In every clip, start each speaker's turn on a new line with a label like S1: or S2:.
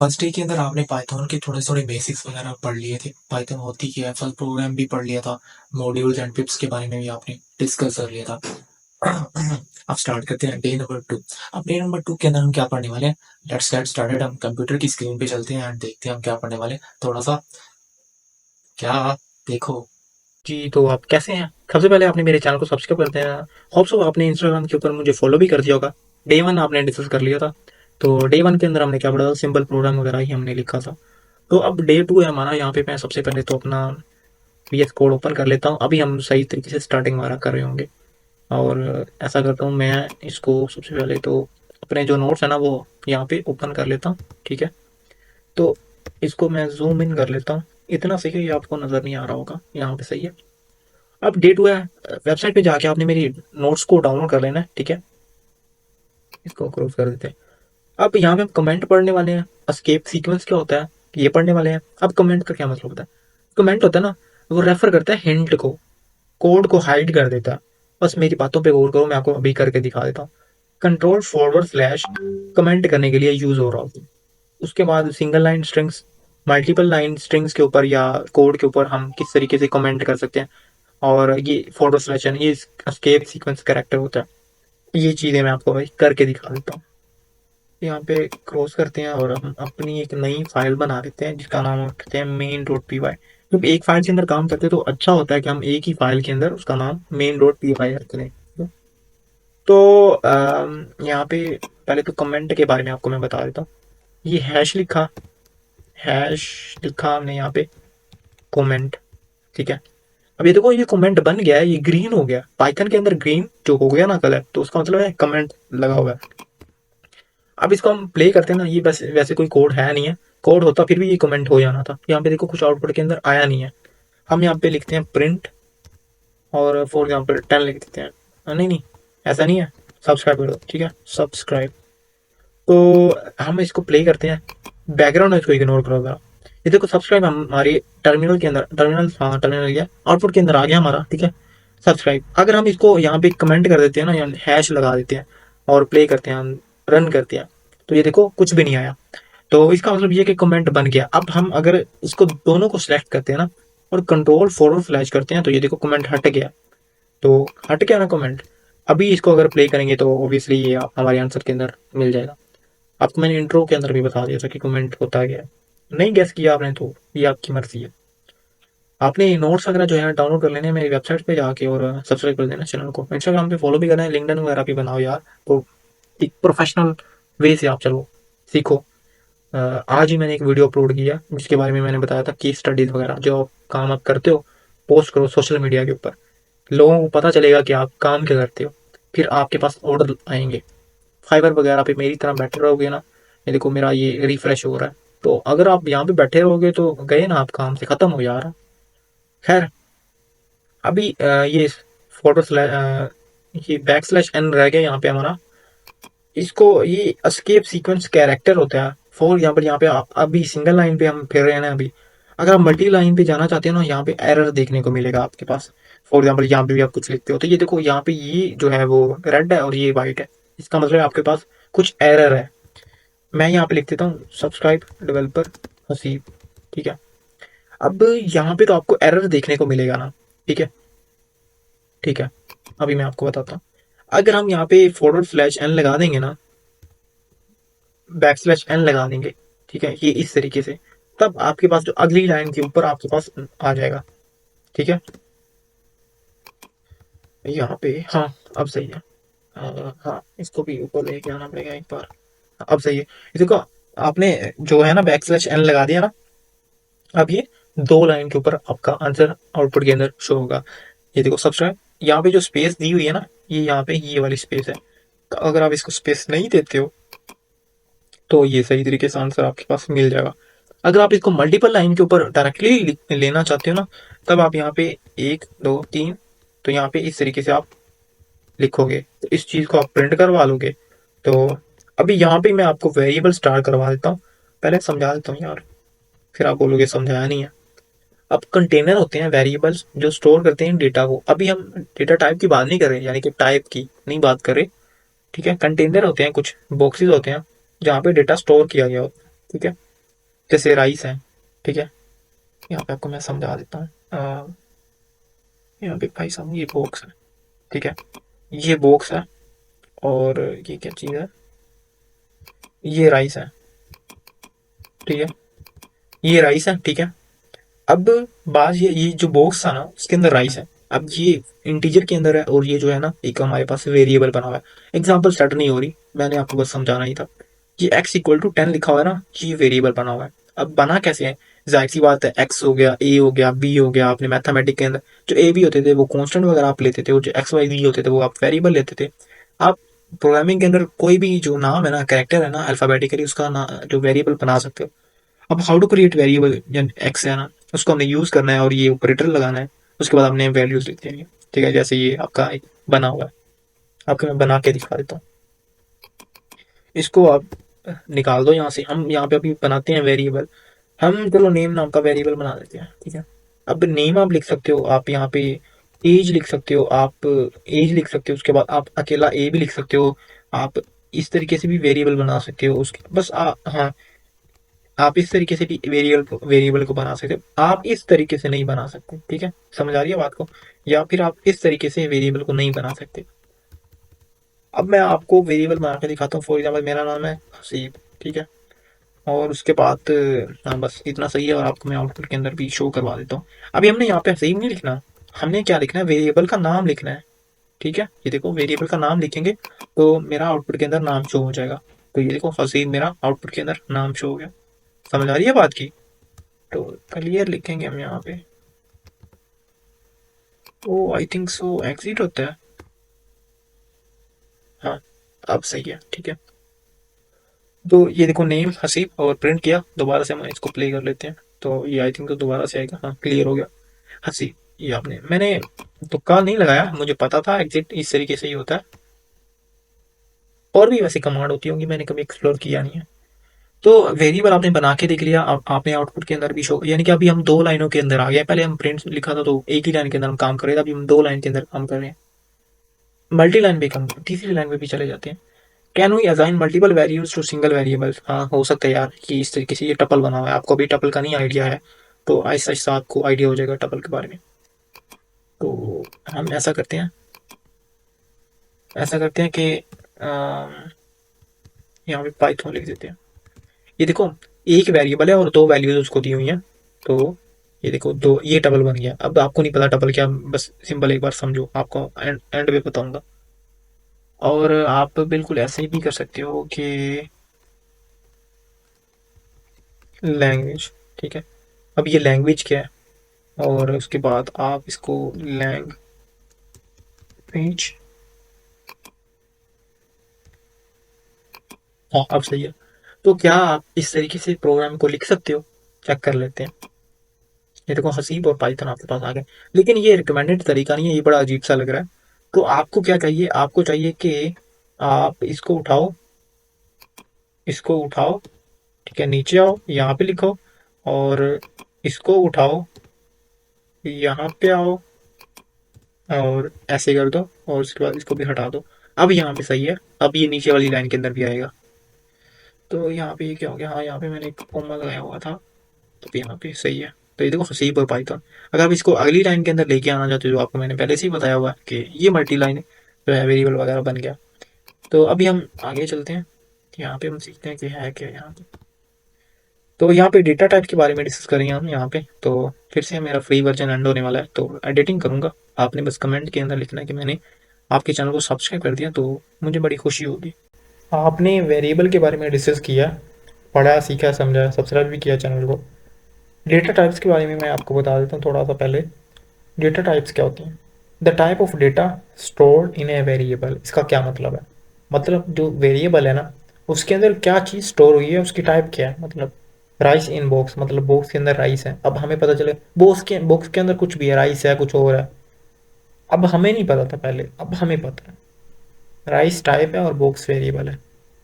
S1: First day के अंदर आपने पाइथन के थोड़े-थोड़े बेसिक्स वगैरह पढ़ लिए थे। पाइथन होती क्या है, फर्स्ट प्रोग्राम भी पढ़ लिया था। मॉड्यूल्स एंड पिप्स के बारे में भी आपने डिस्कस कर लिया था। अब स्टार्ट करते हैं डे नंबर 2। अब डे नंबर 2 के अंदर हम क्या पढ़ने वाले हैं? Let's get started. हम कंप्यूटर की स्क्रीन पे चलते हैं एंड देखते हैं हम क्या पढ़ने वाले हैं। थोड़ा-सा क्या देखो।
S2: जी, तो आप कैसे हैं? सबसे पहले आपने मेरे चैनल को सब्सक्राइब कर देना। होप सो आपने इंस्टाग्राम के ऊपर मुझे फॉलो भी कर दिया होगा। डे 1 आपने डिस्कस कर लिया था। तो डे 1 के अंदर हमने क्या पढ़ा था? सिंपल प्रोग्राम वगैरह ही हमने लिखा था। तो अब डे 2 है हमारा। यहाँ पे मैं सबसे पहले तो अपना वीएस कोड ओपन कर लेता हूँ। अभी हम सही तरीके से स्टार्टिंग वगैरह कर रहे होंगे। और ऐसा करता हूँ मैं इसको सबसे पहले तो अपने जो नोट्स है ना वो यहाँ पे ओपन कर लेता हूँ। ठीक है, तो इसको मैं जूम इन कर लेता हूँ। इतना सही है, ये आपको नज़र नहीं आ रहा होगा। यहाँ पे सही है। अब डे 2 है। वेबसाइट पे जाके आपने मेरी नोट्स को डाउनलोड कर लेना है। ठीक है, इसको क्लोज कर देते हैं। अब यहाँ पे हम कमेंट पढ़ने वाले हैं। एस्केप सीक्वेंस क्या होता है ये पढ़ने वाले हैं। अब कमेंट का क्या मतलब होता है? कमेंट होता है ना, वो रेफर करता है हिंट को, कोड को हाइड कर देता है। बस मेरी बातों पे गौर करो, मैं आपको अभी करके दिखा देता हूँ। कंट्रोल फॉरवर्ड स्लैश कमेंट करने के लिए यूज हो रहा होता है। उसके बाद single line strings, multiple line strings के ऊपर या कोड के ऊपर हम किस तरीके से कमेंट कर सकते हैं। और ये फॉरवर्ड स्लैश ये एस्केप सीक्वेंस कैरेक्टर होता है। ये चीज़ें मैं आपको भाई करके दिखा देता हूँ। यहाँ पे क्रॉस करते हैं और हम अपनी एक नई फाइल बना देते हैं जिसका नाम हम रखते हैं मेन डॉट पी वाई। जब एक फाइल के अंदर काम करते हैं तो अच्छा होता है कि हम एक ही फाइल के अंदर उसका नाम मेन डॉट पी वाई रख दें। तो यहाँ पे पहले तो कमेंट के बारे में आपको मैं बता देता हूँ। ये हैश लिखा हमने यहाँ पे कमेंट। ठीक है, अब ये देखो, ये कमेंट बन गया है, ये ग्रीन हो गया। पाइथन के अंदर ग्रीन जो हो गया ना कलर, तो उसका मतलब है कमेंट लगा हुआ है। अब इसको हम प्ले करते हैं ना, ये बस वैसे कोई कोड है नहीं है। कोड होता फिर भी ये कमेंट हो जाना था। यहाँ पे देखो कुछ आउटपुट के अंदर आया नहीं है। हम यहाँ पे लिखते हैं प्रिंट और फॉर एग्जाम्पल 10 लिख देते हैं। नहीं नहीं, ऐसा नहीं है। सब्सक्राइब कर दो। ठीक है, सब्सक्राइब। तो हम इसको प्ले करते हैं। बैकग्राउंड इसको इग्नोर करो जरा। ये देखो सब्सक्राइब हमारी टर्मिनल के अंदर, टर्मिनल, हाँ टर्मिनल गया, आउटपुट के अंदर आ गया हमारा। ठीक है, सब्सक्राइब। अगर हम इसको यहाँ पे कमेंट कर देते हैं ना, यहाँ हैश लगा देते हैं और प्ले करते हैं, हम रन करते हैं, तो ये देखो कुछ भी नहीं आया। तो इसका मतलब ये कि कमेंट बन गया। अब हम अगर इसको दोनों को सिलेक्ट करते हैं ना और कंट्रोल फॉरवर्ड स्लैश करते हैं, तो ये देखो कमेंट हट गया। तो हट गया ना कमेंट। अभी इसको अगर प्ले करेंगे तो ऑब्वियसली ये हमारे आंसर के अंदर मिल जाएगा। आपको मैंने इंट्रो के अंदर भी बता दिया था कि कमेंट होता क्या है। नहीं गेस किया आपने तो ये आपकी मर्जी है। आपने नोट्स वगैरह जो है डाउनलोड कर लेने हैं मेरी वेबसाइट पे जाके, और सब्सक्राइब कर देना चैनल को। इंस्टाग्राम पे फॉलो भी करना है, लिंक्डइन वगैरह भी बनाओ यार। तो एक प्रोफेशनल वे से आप चलो, सीखो। आज ही मैंने एक वीडियो अपलोड किया जिसके बारे में मैंने बताया था केस स्टडीज वगैरह जो काम आप करते हो पोस्ट करो सोशल मीडिया के ऊपर। लोगों को पता चलेगा कि आप काम क्या करते हो, फिर आपके पास ऑर्डर आएंगे। फाइवर वगैरह पे मेरी तरह बैठे रहोगे ना, ये देखो मेरा ये रिफ्रेश हो रहा है। तो अगर आप यहाँ पे बैठे रहोगे तो गए ना आप, काम से खत्म हो जा रहा। खैर, अभी ये फोटो ये बैक स्लैश एन रह गया यहाँ पे हमारा। इसको ये एस्केप सीक्वेंस कैरेक्टर होता है। फॉर एग्जाम्पल यहाँ पे अभी सिंगल लाइन पे हम फिर रहे हैं ना अभी। अगर आप मल्टी लाइन पे जाना चाहते हो ना, यहाँ पे एरर देखने को मिलेगा आपके पास। फॉर एग्जाम्पल यहाँ पे भी आप कुछ लिखते हो तो ये देखो यहाँ पे ये जो है वो रेड है और ये वाइट है। इसका मतलब है आपके पास कुछ एरर है। मैं यहाँ पे लिख देता हूँ सब्सक्राइब डेवलपर हसीब। ठीक है, अब यहाँ पे तो आपको एरर देखने को मिलेगा ना। ठीक है, ठीक है, अभी मैं आपको बताता हूँ। अगर हम यहाँ पे फॉरवर्ड स्लैश एन लगा देंगे ना, बैक स्लैश एन लगा देंगे, ठीक है, ये इस तरीके से, तब आपके पास जो अगली लाइन के ऊपर आपके पास आ जाएगा। ठीक है, यहाँ पे हाँ, अब सही है। हाँ, इसको भी ऊपर लेके आना पड़ेगा एक बार। अब सही है। ये देखो, आपने जो है ना बैक स्लैश एन लगा दिया ना, अब ये दो लाइन के ऊपर आपका आंसर आउटपुट के अंदर शो होगा। ये देखो सब्सक्राइब, यहाँ पे जो स्पेस दी हुई है ना, ये यहाँ पे ये वाली स्पेस है। तो अगर आप इसको स्पेस नहीं देते हो तो ये सही तरीके से आंसर आपके पास मिल जाएगा। अगर आप इसको मल्टीपल लाइन के ऊपर डायरेक्टली लेना चाहते हो ना, तब आप यहाँ पे एक दो तीन, तो यहाँ पे इस तरीके से आप लिखोगे तो इस चीज को आप प्रिंट करवा लोगे। तो अभी यहाँ पे मैं आपको वेरिएबल स्टार करवा देता हूँ। पहले समझा देता हूँ यार, फिर आप बोलोगे समझाया नहीं है। अब कंटेनर होते हैं वेरिएबल्स जो स्टोर करते हैं डेटा को। अभी हम डेटा टाइप की बात नहीं कर रहे, यानी कि टाइप की नहीं बात कर रहे। ठीक है, कंटेनर होते हैं, कुछ बॉक्सेस होते हैं जहाँ पे डेटा स्टोर किया गया होता है। ठीक है, जैसे राइस है, ठीक है। यहाँ पे आपको मैं समझा देता हूँ। यहाँ पे भाई साहब ये बॉक्स है, ठीक है, ये बॉक्स है, और ये क्या चीज़ है, ये राइस है, ठीक है, ये राइस है, ठीक है। अब बात ये जो बॉक्स था ना उसके अंदर राइस है। अब ये इंटीजर के अंदर है, और ये जो है ना एक हमारे पास वेरिएबल बना हुआ है। एग्जाम्पल स्टार्ट नहीं हो रही, मैंने आपको बस समझाना ही था। ये x = 10 लिखा हुआ है ना, ये वेरिएबल बना हुआ है। अब बना कैसे है, जाहिर सी बात है, x हो गया, a हो गया, b हो गया। आपने मैथमेटिक के अंदर जो a b होते थे वो कांस्टेंट वगैरह आप लेते थे, और जो x y z होते थे वो आप वेरिएबल लेते थे। आप प्रोग्रामिंग के अंदर कोई भी जो नाम है ना, कैरेक्टर है ना, अल्फाबेटिकली उसका ना जो वेरिएबल बना सकते हो। अब how to create variable, x है ना, उसको हमने यूज करना है और ये ऑपरेटर लगाना है। उसके बाद हमने वैल्यूज लिख देनी है, ठीक है। जैसे ये आपका एक बना हुआ है, आपको मैं बना के दिखा देता हूँ। इसको आप निकाल दो यहाँ से। हम यहाँ पे अभी बनाते हैं वेरिएबल। हम चलो नेम नाम का वेरिएबल बना देते हैं, ठीक है। अब नेम आप लिख सकते हो, आप यहाँ पे एज लिख सकते हो, आप एज लिख सकते हो। उसके बाद आप अकेला ए भी लिख सकते हो। आप इस तरीके से भी वेरिएबल बना सकते हो उसके बस हाँ, आप इस तरीके से भी वेरिएबल को बना सकते हो। आप इस तरीके से नहीं बना सकते, ठीक है, समझ आ रही है बात को। या फिर आप इस तरीके से वेरिएबल को नहीं बना सकते। अब मैं आपको वेरिएबल बना के दिखाता हूँ। फॉर एग्जाम्पल मेरा नाम है हसीब, ठीक है। और उसके बाद हाँ बस इतना सही है, और आपको मैं आउटपुट के अंदर भी शो करवा देता हूँ। अभी हमने यहाँ पे हसीब नहीं लिखना, हमने क्या लिखना है, वेरिएबल का नाम लिखना है, ठीक है। ये देखो वेरिएबल का नाम लिखेंगे तो मेरा आउटपुट के अंदर नाम शो हो जाएगा। तो ये देखो हसीब मेरा आउटपुट के अंदर नाम शो हो गया। समझ आ रही है बात की। तो क्लियर लिखेंगे हम यहाँ पे। ओ आई थिंक सो एग्जिट होता है। हाँ अब सही है, ठीक है। तो ये देखो नेम हसीब, और प्रिंट किया। दोबारा से हम इसको प्ले कर लेते हैं, तो ये आई थिंक तो दोबारा से आएगा। हाँ क्लियर हो गया हसीब। ये आपने मैंने तुक्का नहीं लगाया, मुझे पता था एग्जिट इस तरीके से ही होता है। और भी वैसी कमांड होती होंगी, मैंने कभी एक्सप्लोर किया नहीं है। तो वेरिएबल आपने बना के देख लिया। अब आपने आउटपुट के अंदर भी शो, यानी कि अभी हम दो लाइनों के अंदर आ गए। पहले हम प्रिंट लिखा था तो एक ही लाइन के अंदर हम काम कर रहे थे, अभी हम दो लाइन के अंदर काम कर रहे हैं। मल्टी लाइन भी काम, तीसरी लाइन पे भी चले जाते हैं। Can we assign multiple values to single variable. हाँ हो सकता है यार कि इस तरीके से ये टपल बना हुआ है। आपको अभी टपल का नहीं आइडिया है, तो आहिस्ता आहिस्ता आपको आइडिया हो जाएगा टपल के बारे में। तो हम ऐसा करते हैं कि यहाँ पे पाइथन लिख देते हैं। ये देखो एक वेरिएबल है और दो वैल्यूज उसको दी हुई हैं। तो ये देखो दो, ये टपल बन गया। अब आपको नहीं पता टपल क्या, बस सिंपल एक बार समझो, आपको एंड पे बताऊंगा। और आप बिल्कुल ऐसे ही भी कर सकते हो कि लैंग्वेज, ठीक है। अब ये लैंग्वेज क्या है, और उसके बाद आप इसको लैंग्वेज, हाँ अब सही है। तो क्या आप इस तरीके से प्रोग्राम को लिख सकते हो, चेक कर लेते हैं। ये देखो हसीब और पाइथन आपके पास आ गए। लेकिन ये रिकमेंडेड तरीका नहीं है, ये बड़ा अजीब सा लग रहा है। तो आपको क्या चाहिए, आपको चाहिए कि आप इसको उठाओ, ठीक है, नीचे आओ, यहाँ पे लिखो, और इसको उठाओ, यहाँ पे आओ, और ऐसे कर दो, और उसके बाद इसको भी हटा दो। अब यहाँ पे सही है। अब ये नीचे वाली लाइन के अंदर भी आएगा। तो यहाँ पे ये क्या हो गया, हाँ यहाँ पे मैंने एक कॉमा लगाया हुआ था, तो यहाँ पे सही है। तो ये देखो हसीब और पाइथन। अगर आप इसको अगली लाइन के अंदर लेके आना चाहते हो, जो आपको मैंने पहले से ही बताया हुआ है कि ये मल्टी लाइन जो है वेरिएबल वगैरह बन गया। तो अभी हम आगे चलते हैं, यहाँ पे हम सीखते हैं कि है क्या यहाँ पे। तो यहाँ पे डेटा टाइप के बारे में डिस्कस करेंगे हम यहाँ पे। तो फिर से मेरा फ्री वर्जन एंड होने वाला है, तो एडिटिंग करूँगा। आपने बस कमेंट के अंदर लिखना है कि मैंने आपके चैनल को सब्सक्राइब कर दिया, तो मुझे बड़ी खुशी होगी। आपने वेरिएबल के बारे में डिस्कस किया, पढ़ा, सीखा, समझा, सब्सक्राइब भी किया चैनल को। डेटा टाइप्स के बारे में मैं आपको बता देता हूँ थोड़ा सा पहले। डेटा टाइप्स क्या होती हैं, the type of data stored in a variable. इसका क्या मतलब है, मतलब जो वेरिएबल है ना उसके अंदर क्या चीज़ स्टोर हुई है, उसकी टाइप क्या है। मतलब राइस इन बॉक्स, मतलब बॉक्स के अंदर राइस है। अब हमें पता चले बॉक्स के अंदर कुछ भी है, राइस है, कुछ और है। अब हमें नहीं पता था पहले, अब हमें पता है। राइस टाइप है और बॉक्स वेरिएबल है,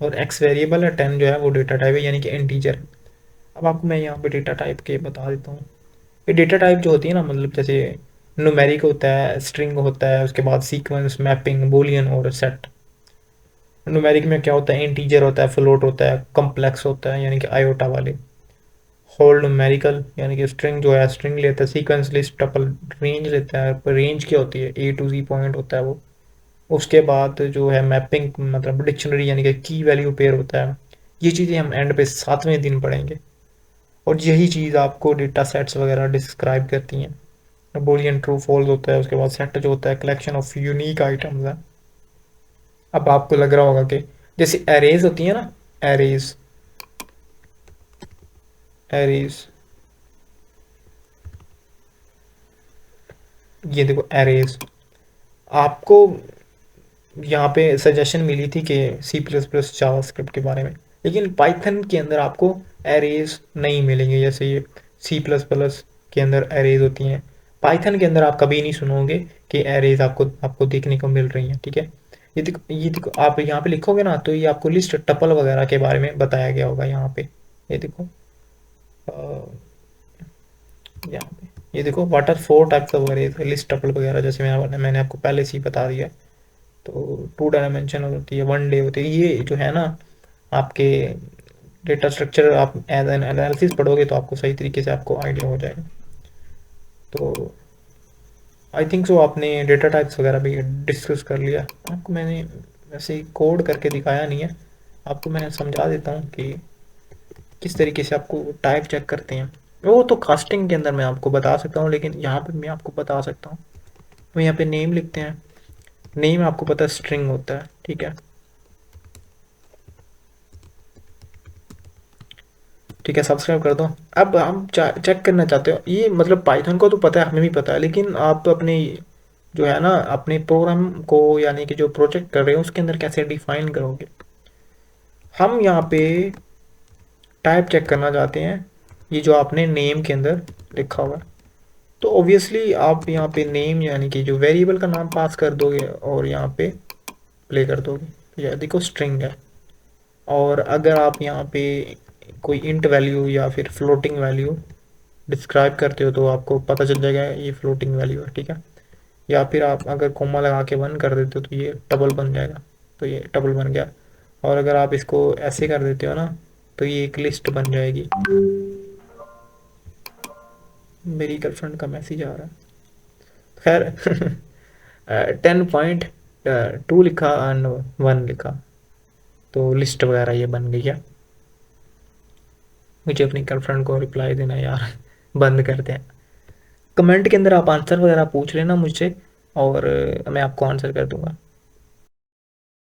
S2: और एक्स वेरिएबल है, 10 जो है वो डेटा टाइप है, यानी कि इंटीजर है। अब आपको मैं यहाँ पे डेटा टाइप के बता देता हूँ। ये डेटा टाइप जो होती है ना, मतलब जैसे न्यूमेरिक होता है, स्ट्रिंग होता है, उसके बाद सीक्वेंस, मैपिंग, बूलियन और सेट। न्यूमेरिक में क्या होता है, इंटीजर होता है, फ्लोट होता है, कम्प्लेक्स होता है, यानी कि आयोटा वाले। होल्ड न्यूमेरिकल यानी कि स्ट्रिंग जो है स्ट्रिंग लेता है, सीक्वेंस लिस्ट टपल रेंज लेता है, पर रेंज क्या होती है, ए टू जी पॉइंट होता है वो। उसके बाद जो है मैपिंग मतलब डिक्शनरी यानी कि की वैल्यू पेयर होता है। ये चीज़ें हम एंड पे 7वें दिन पढ़ेंगे, और यही चीज़ आपको डेटा सेट्स वगैरह डिस्क्राइब करती हैं। बूलियन ट्रू फॉल्स होता है, उसके बाद सेट जो होता है कलेक्शन ऑफ यूनिक आइटम्स है। अब आपको लग रहा होगा कि जैसे एरेज होती है ना, एरेज एरेज ये देखो एरेज, आपको यहाँ पे सजेशन मिली थी कि सी प्लस प्लस जावास्क्रिप्ट के बारे में, लेकिन पाइथन के अंदर आपको एरेज नहीं मिलेंगे जैसे ये सी प्लस प्लस के अंदर एरेज होती हैं। पाइथन के अंदर आप कभी नहीं सुनोगे कि एरेज आपको आपको देखने को मिल रही हैं, ठीक है। ये देखो आप यहाँ पे लिखोगे ना, तो ये आपको लिस्ट टपल वगैरह के बारे में बताया गया होगा यहाँ पे। ये देखो यहाँ पे, ये देखो what are 4 types of arrays, list tuple वगैरह, जैसे मैंने आपको पहले से ही बता दिया है। तो 2 डायमेंशनल होती है, 1 डे होती है, ये जो है ना आपके डेटा स्ट्रक्चर आप एज एन एनालिसिस पढ़ोगे तो आपको सही तरीके से आपको आइडिया हो जाएगा। तो आई थिंक सो आपने डेटा टाइप्स वगैरह भी डिस्कस कर लिया। आपको मैंने वैसे कोड करके दिखाया नहीं है, आपको मैं समझा देता हूँ कि किस तरीके से आपको टाइप चेक करते हैं। वो तो कास्टिंग के अंदर मैं आपको बता सकता हूँ, लेकिन यहाँ पे मैं आपको बता सकता हूँ। तो यहाँ पे नेम लिखते हैं, नेम आपको पता है स्ट्रिंग होता है, ठीक है। ठीक है, सब्सक्राइब कर दो। अब हम चेक करना चाहते हो, ये मतलब पाइथन को तो पता है, हमें भी पता है, लेकिन आप अपने जो है ना अपने प्रोग्राम को यानी कि जो प्रोजेक्ट कर रहे हो उसके अंदर कैसे डिफाइन करोगे। हम यहाँ पे टाइप चेक करना चाहते हैं, ये जो आपने नेम के अंदर लिखा हुआ है, तो ऑब्वियसली आप यहाँ पे नेम यानी कि जो वेरिएबल का नाम पास कर दोगे और यहाँ पे प्ले कर दोगे। तो यह देखो स्ट्रिंग है, और अगर आप यहाँ पे कोई इंट वैल्यू या फिर फ्लोटिंग वैल्यू डिस्क्राइब करते हो तो आपको पता चल जाएगा ये फ्लोटिंग वैल्यू है, ठीक है। या फिर आप अगर कोमा लगा के 1 कर देते हो तो ये डबल बन जाएगा, तो ये डबल बन गया। और अगर आप इसको ऐसे कर देते हो ना तो ये एक लिस्ट बन जाएगी। मेरी गर्लफ्रेंड का मैसेज आ रहा है, खैर 10.2 लिखा एंड 1 लिखा, तो लिस्ट वगैरह ये बन गई है। मुझे अपनी गर्लफ्रेंड को रिप्लाई देना यार बंद करते हैं। कमेंट के अंदर आप आंसर वगैरह पूछ लेना मुझसे, और मैं आपको आंसर कर दूंगा।